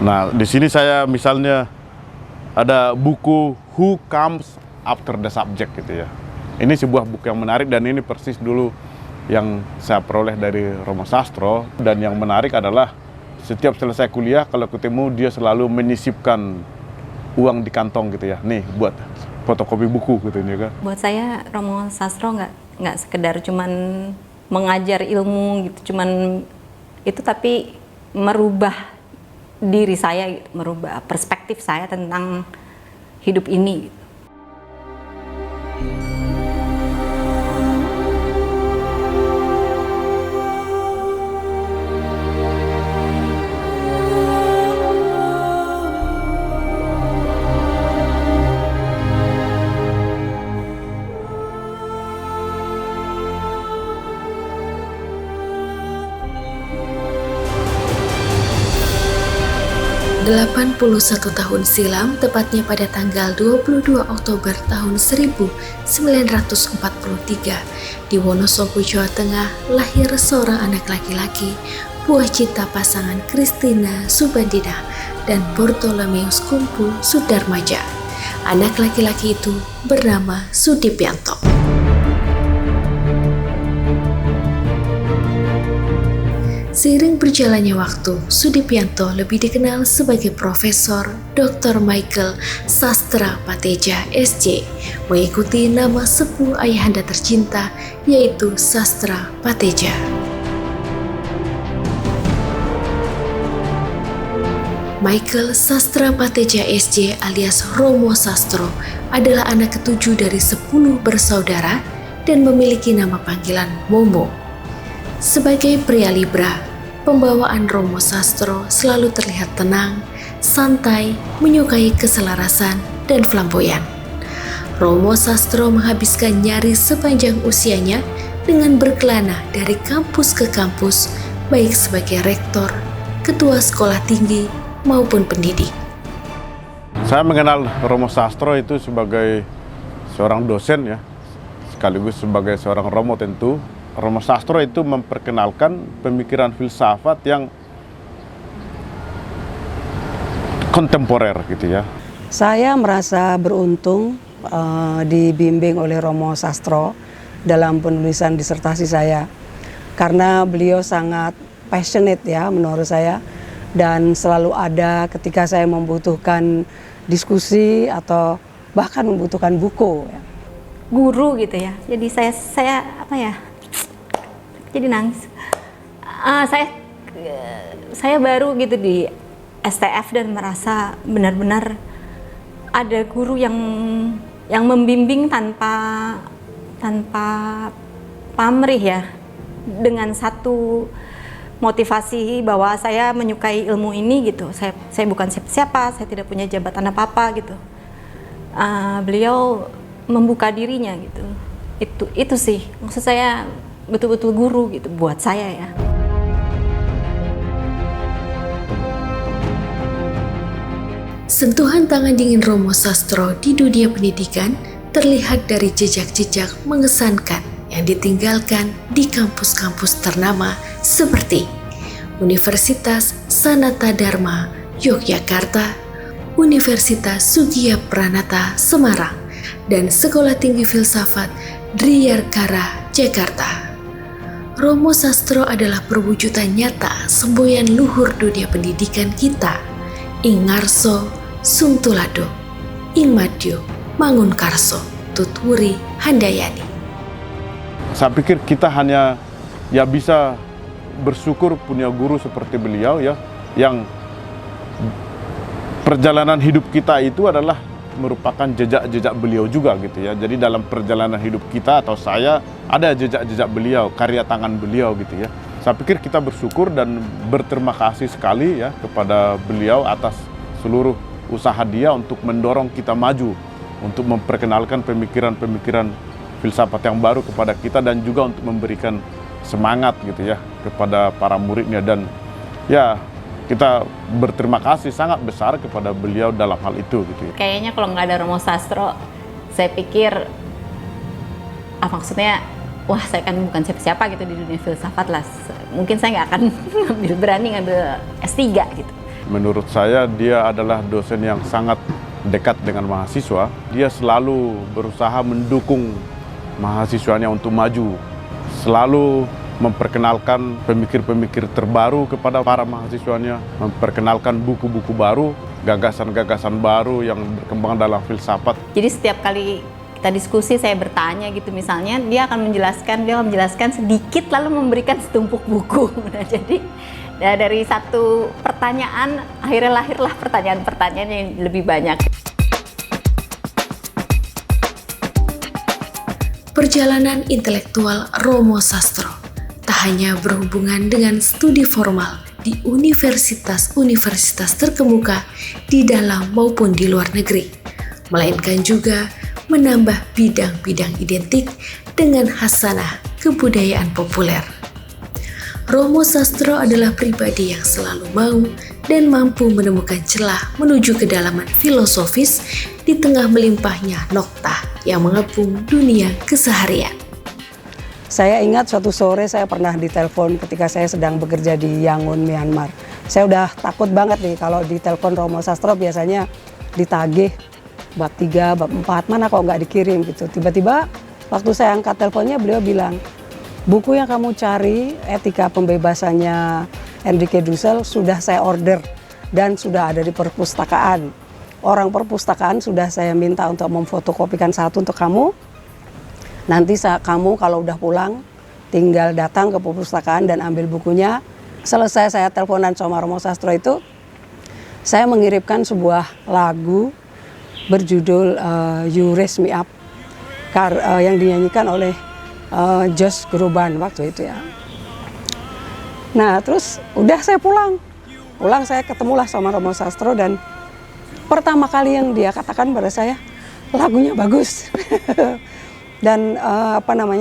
Nah, di sini saya misalnya ada buku Who Comes After the Subject gitu ya. Ini sebuah buku yang menarik dan ini persis dulu yang saya peroleh dari Romo Sastro. Dan yang menarik adalah setiap selesai kuliah kalau ketemu dia selalu menyisipkan uang di kantong gitu ya. Nih buat fotokopi buku gitu ya kan. Buat saya Romo Sastro nggak sekedar cuman mengajar ilmu gitu, cuman itu, tapi merubah diri saya, merubah perspektif saya tentang hidup ini. 81 tahun silam, tepatnya pada tanggal 22 Oktober tahun 1943, di Wonosobo, Jawa Tengah, lahir seorang anak laki-laki, buah cita pasangan Christina Subandina dan Bortolomeus Kumpu Sudarmaja. Anak laki-laki itu bernama Sudipianto. Seiring berjalannya waktu, Sudipianto lebih dikenal sebagai Profesor Dr. Michael Sastra Pateja SJ, mengikuti nama sepuh ayahanda tercinta yaitu Sastra Pateja. Michael Sastra Pateja SJ alias Romo Sastro adalah anak ketujuh dari 10 bersaudara dan memiliki nama panggilan Momo. Sebagai pria Libra, pembawaan Romo Sastro selalu terlihat tenang, santai, menyukai keselarasan, dan flamboyan. Romo Sastro menghabiskan nyaris sepanjang usianya dengan berkelana dari kampus ke kampus, baik sebagai rektor, ketua sekolah tinggi, maupun pendidik. Saya mengenal Romo Sastro itu sebagai seorang dosen ya, sekaligus sebagai seorang Romo tentu. Romo Sastro itu memperkenalkan pemikiran filsafat yang kontemporer gitu ya. Saya merasa beruntung dibimbing oleh Romo Sastro dalam penulisan disertasi saya, karena beliau sangat passionate ya menurut saya, dan selalu ada ketika saya membutuhkan diskusi atau bahkan membutuhkan buku ya. Guru gitu ya, jadi saya apa ya, jadi nangis. Saya baru gitu di STF dan merasa benar-benar ada guru yang membimbing tanpa pamrih ya, dengan satu motivasi bahwa saya menyukai ilmu ini gitu. Saya bukan siapa-siapa, saya tidak punya jabatan apa-apa gitu. Beliau membuka dirinya gitu. Itu sih maksud saya, betul-betul guru gitu buat saya ya. Sentuhan tangan dingin Romo Sastro di dunia pendidikan terlihat dari jejak-jejak mengesankan yang ditinggalkan di kampus-kampus ternama seperti Universitas Sanata Dharma Yogyakarta, Universitas Sugiya Pranata Semarang, dan Sekolah Tinggi Filsafat Driyarkara Jakarta. Romo Sastro adalah perwujudan nyata semboyan luhur dunia pendidikan kita. Ing ngarso sung tulado, ing madyo mangun karso, tutwuri handayani. Saya pikir kita hanya ya bisa bersyukur punya guru seperti beliau ya, yang perjalanan hidup kita itu adalah merupakan jejak-jejak beliau juga gitu ya. Jadi dalam perjalanan hidup kita atau saya ada jejak-jejak beliau, karya tangan beliau gitu ya. Saya pikir kita bersyukur dan berterima kasih sekali ya kepada beliau atas seluruh usaha dia untuk mendorong kita maju, untuk memperkenalkan pemikiran-pemikiran filsafat yang baru kepada kita, dan juga untuk memberikan semangat gitu ya kepada para muridnya. Dan ya kita berterima kasih sangat besar kepada beliau dalam hal itu gitu ya. Kayaknya kalau nggak ada Romo Sastro, saya pikir maksudnya wah, saya kan bukan siapa-siapa gitu di dunia filsafat lah. Mungkin saya nggak akan berani ngambil S3 gitu. Menurut saya dia adalah dosen yang sangat dekat dengan mahasiswa. Dia selalu berusaha mendukung mahasiswanya untuk maju, selalu memperkenalkan pemikir-pemikir terbaru kepada para mahasiswanya, memperkenalkan buku-buku baru, gagasan-gagasan baru yang berkembang dalam filsafat. Jadi setiap kali kita diskusi, saya bertanya gitu misalnya, dia akan menjelaskan sedikit lalu memberikan setumpuk buku. Nah, jadi dari satu pertanyaan akhirnya lahirlah pertanyaan-pertanyaan yang lebih banyak. Perjalanan intelektual Romo Sastro tak hanya berhubungan dengan studi formal di universitas-universitas terkemuka di dalam maupun di luar negeri, melainkan juga menambah bidang-bidang identik dengan hasanah kebudayaan populer. Romo Sastro adalah pribadi yang selalu mau dan mampu menemukan celah menuju kedalaman filosofis di tengah melimpahnya noktah yang mengepung dunia keseharian. Saya ingat suatu sore saya pernah ditelepon ketika saya sedang bekerja di Yangon, Myanmar. Saya udah takut banget nih kalau ditelepon Romo Sastro, biasanya ditagih bab 3, bab 4, mana kok nggak dikirim gitu. Tiba-tiba waktu saya angkat teleponnya beliau bilang, buku yang kamu cari, Etika Pembebasannya Enrique Dussel, sudah saya order dan sudah ada di perpustakaan. Orang perpustakaan sudah saya minta untuk memfotokopikan satu untuk kamu. Nanti kamu kalau udah pulang, tinggal datang ke perpustakaan dan ambil bukunya. Selesai saya teleponan sama Romo Sastro itu, saya mengirimkan sebuah lagu berjudul You Raise Me Up yang dinyanyikan oleh Josh Groban waktu itu ya. Nah terus udah saya pulang saya ketemulah sama Romo Sastro dan pertama kali yang dia katakan pada saya, lagunya bagus. Dan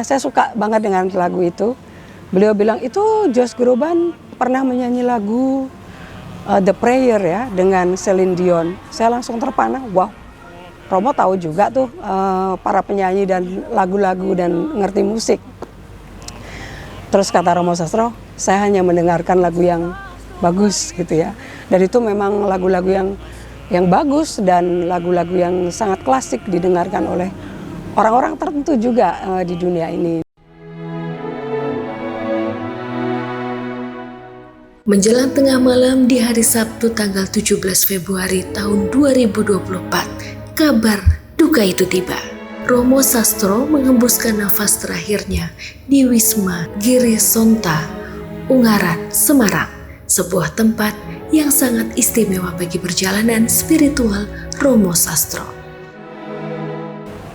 saya suka banget dengan lagu itu. Beliau bilang itu Josh Groban pernah menyanyi lagu The Prayer ya dengan Celine Dion. Saya langsung terpana, wow, Romo tahu juga tuh para penyanyi dan lagu-lagu dan ngerti musik. Terus kata Romo Sastro, saya hanya mendengarkan lagu yang bagus gitu ya. Dan itu memang lagu-lagu yang bagus dan lagu-lagu yang sangat klasik didengarkan oleh orang-orang tertentu juga di dunia ini. Menjelang tengah malam di hari Sabtu tanggal 17 Februari tahun 2024, kabar duka itu tiba. Romo Sastro menghembuskan nafas terakhirnya di Wisma Giri Sonta, Ungaran, Semarang, sebuah tempat yang sangat istimewa bagi perjalanan spiritual Romo Sastro.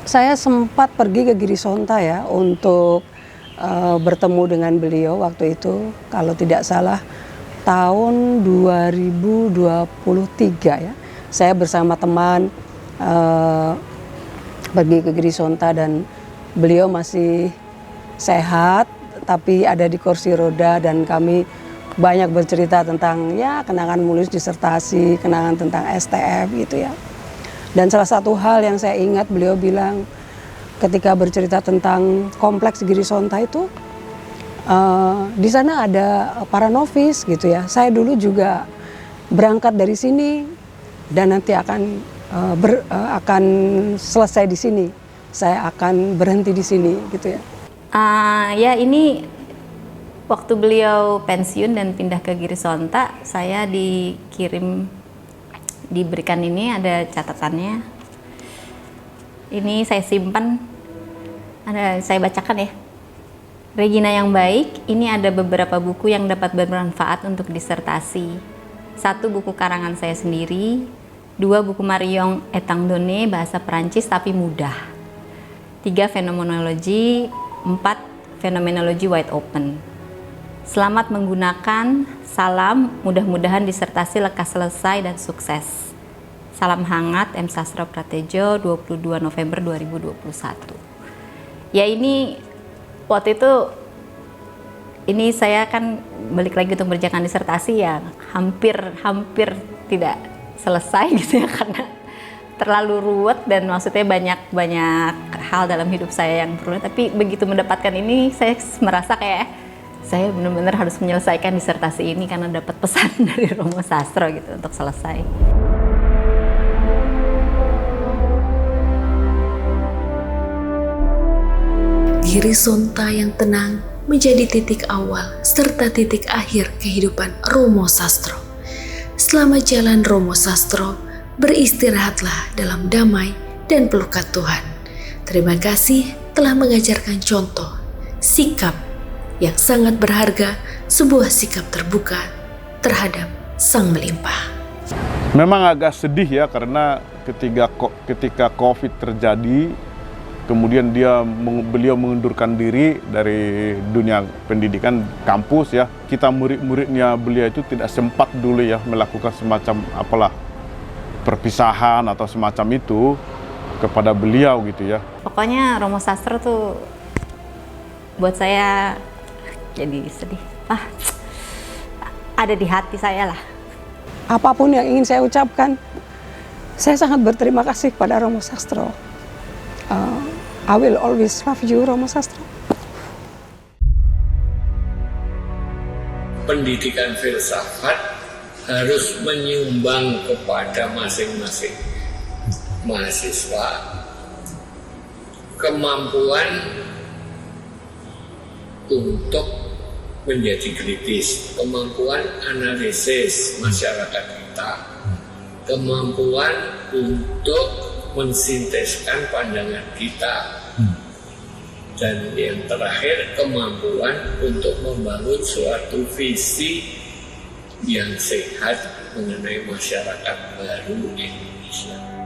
Saya sempat pergi ke Giri Sonta ya untuk bertemu dengan beliau waktu itu, kalau tidak salah tahun 2023 ya. Saya bersama teman pergi ke Giri Sonta dan beliau masih sehat tapi ada di kursi roda dan kami banyak bercerita tentang ya kenangan menulis disertasi, kenangan tentang STF gitu ya. Dan salah satu hal yang saya ingat beliau bilang ketika bercerita tentang kompleks Giri Sonta itu, di sana ada para novis gitu ya. Saya dulu juga berangkat dari sini dan nanti akan selesai di sini. Saya akan berhenti di sini gitu ya. Ya ini waktu beliau pensiun dan pindah ke Giri Sonta, saya diberikan ini, ada catatannya. Ini saya simpan, saya bacakan ya. Regina yang baik, ini ada beberapa buku yang dapat bermanfaat untuk disertasi. 1 buku karangan saya sendiri, 2 buku Marion Etangdone bahasa Perancis tapi mudah. 3 fenomenologi, 4 fenomenologi wide open. Selamat menggunakan, salam, mudah-mudahan disertasi lekas selesai dan sukses. Salam hangat, M. Sastro Pratejo, 22 November 2021. Ya ini, waktu itu, ini saya kan balik lagi untuk mengerjakan disertasi ya hampir tidak selesai gitu ya karena terlalu ruwet dan maksudnya banyak hal dalam hidup saya yang perlu. Tapi begitu mendapatkan ini, saya merasa kayak saya benar-benar harus menyelesaikan disertasi ini karena dapat pesan dari Romo Sastro gitu untuk selesai. Giri Sonta yang tenang menjadi titik awal serta titik akhir kehidupan Romo Sastro. Selama jalan Romo Sastro, beristirahatlah dalam damai dan pelukan Tuhan. Terima kasih telah mengajarkan contoh, sikap yang sangat berharga, sebuah sikap terbuka terhadap Sang Melimpah. Memang agak sedih ya, karena ketika COVID terjadi, kemudian beliau mengundurkan diri dari dunia pendidikan kampus ya. Kita murid-muridnya beliau itu tidak sempat dulu ya melakukan semacam perpisahan atau semacam itu kepada beliau gitu ya. Pokoknya Romo Sastro tuh buat saya jadi sedih. Ada di hati saya lah. Apapun yang ingin saya ucapkan, saya sangat berterima kasih kepada Romo Sastro. I will always love you, Romo Sastro. Pendidikan filsafat harus menyumbang kepada masing-masing mahasiswa kemampuan untuk menjadi kritis, kemampuan analisis masyarakat kita, kemampuan untuk mensinteskan pandangan kita, dan yang terakhir kemampuan untuk membangun suatu visi yang sehat mengenai masyarakat baru Indonesia.